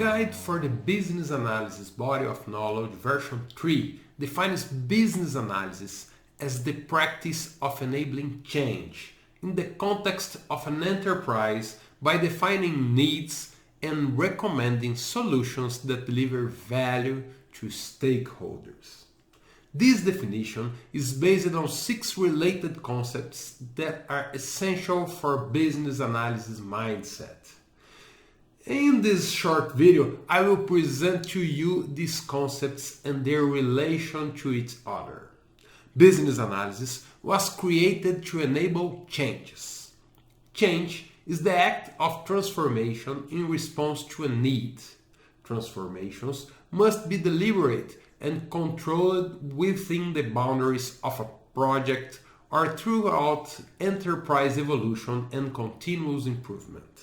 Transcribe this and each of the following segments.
Guide for the Business Analysis Body of Knowledge version 3 defines business analysis as the practice of enabling change in the context of an enterprise by defining needs and recommending solutions that deliver value to stakeholders. This definition is based on 6 related concepts that are essential for business analysis mindset. In this short video, I will present to you these concepts and their relation to each other. Business analysis was created to enable changes. Change is the act of transformation in response to a need. Transformations must be deliberate and controlled within the boundaries of a project or throughout enterprise evolution and continuous improvement.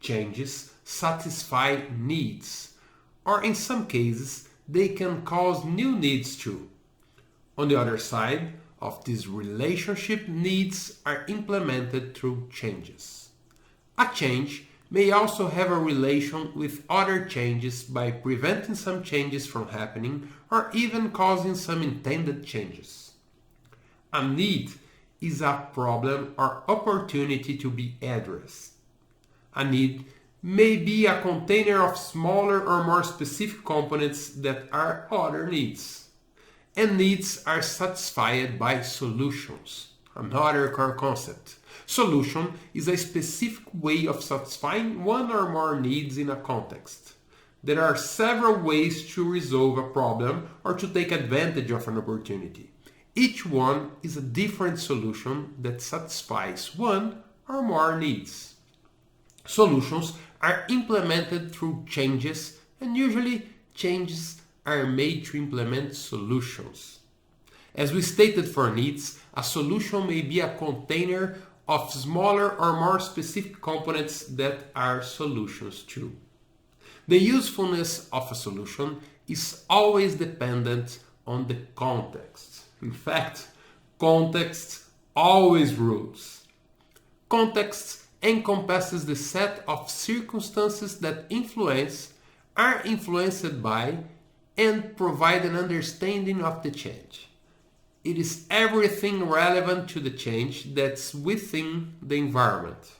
Changes satisfy needs, or in some cases, they can cause new needs too. On the other side of this relationship, needs are implemented through changes. A change may also have a relation with other changes by preventing some changes from happening or even causing some intended changes. A need is a problem or opportunity to be addressed. A need may be a container of smaller or more specific components that are other needs. And needs are satisfied by solutions, another core concept. Solution is a specific way of satisfying one or more needs in a context. There are several ways to resolve a problem or to take advantage of an opportunity. Each one is a different solution that satisfies one or more needs. Solutions are implemented through changes, and usually changes are made to implement solutions. As we stated for needs, a solution may be a container of smaller or more specific components that are solutions too. The usefulness of a solution is always dependent on the context. In fact, context always rules. Context encompasses the set of circumstances that are influenced by, and provide an understanding of the change. It is everything relevant to the change that's within the environment.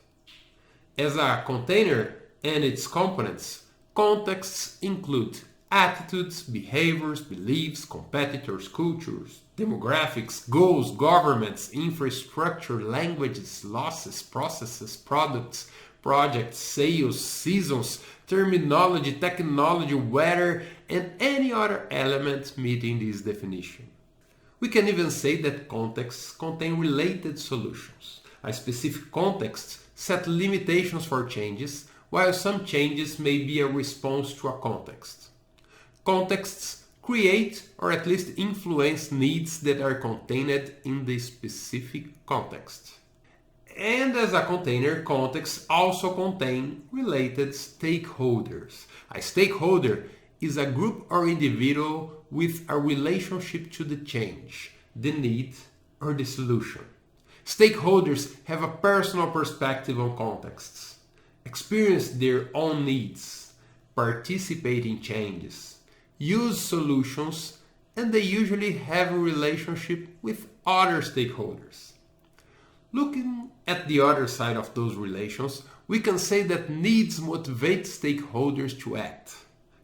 As a container and its components, contexts include attitudes, behaviors, beliefs, competitors, cultures, demographics, goals, governments, infrastructure, languages, losses, processes, products, projects, sales, seasons, terminology, technology, weather, and any other element meeting this definition. We can even say that contexts contain related solutions. A specific context sets limitations for changes, while some changes may be a response to a context. Contexts create or at least influence needs that are contained in the specific context. And as a container, contexts also contain related stakeholders. A stakeholder is a group or individual with a relationship to the change, the need, or the solution. Stakeholders have a personal perspective on contexts, experience their own needs, participate in changes, use solutions, and they usually have a relationship with other stakeholders. Looking at the other side of those relations, we can say that needs motivate stakeholders to act.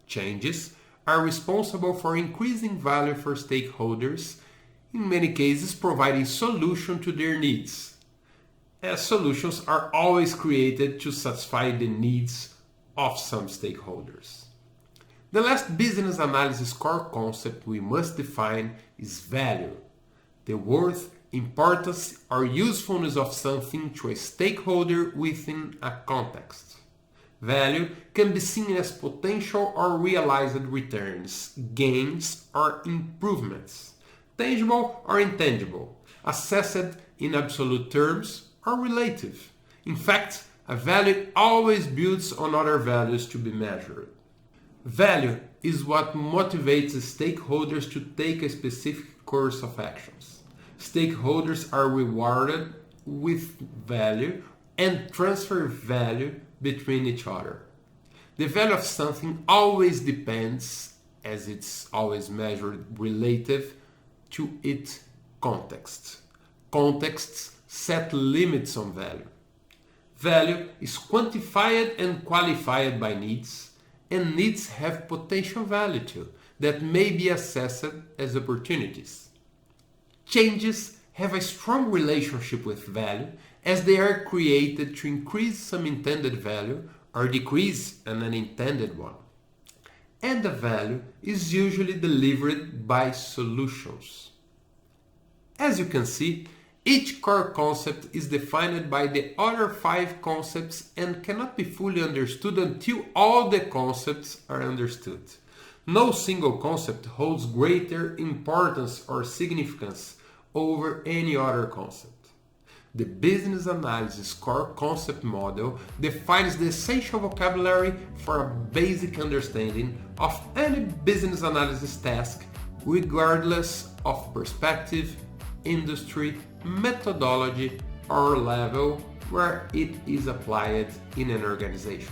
Changes are responsible for increasing value for stakeholders, in many cases providing solution to their needs, as solutions are always created to satisfy the needs of some stakeholders. The last business analysis core concept we must define is value, the worth, importance, or usefulness of something to a stakeholder within a context. Value can be seen as potential or realized returns, gains or improvements, tangible or intangible, assessed in absolute terms or relative. In fact, a value always builds on other values to be measured. Value is what motivates stakeholders to take a specific course of actions. Stakeholders are rewarded with value and transfer value between each other. The value of something always depends, as it's always measured relative to its context. Contexts set limits on value. Value is quantified and qualified by needs, and needs have potential value too, that may be assessed as opportunities. Changes have a strong relationship with value as they are created to increase some intended value or decrease an unintended one. And the value is usually delivered by solutions. As you can see, each core concept is defined by the other 5 concepts and cannot be fully understood until all the concepts are understood. No single concept holds greater importance or significance over any other concept. The business analysis core concept model defines the essential vocabulary for a basic understanding of any business analysis task, regardless of perspective, industry, methodology, or level where it is applied in an organization.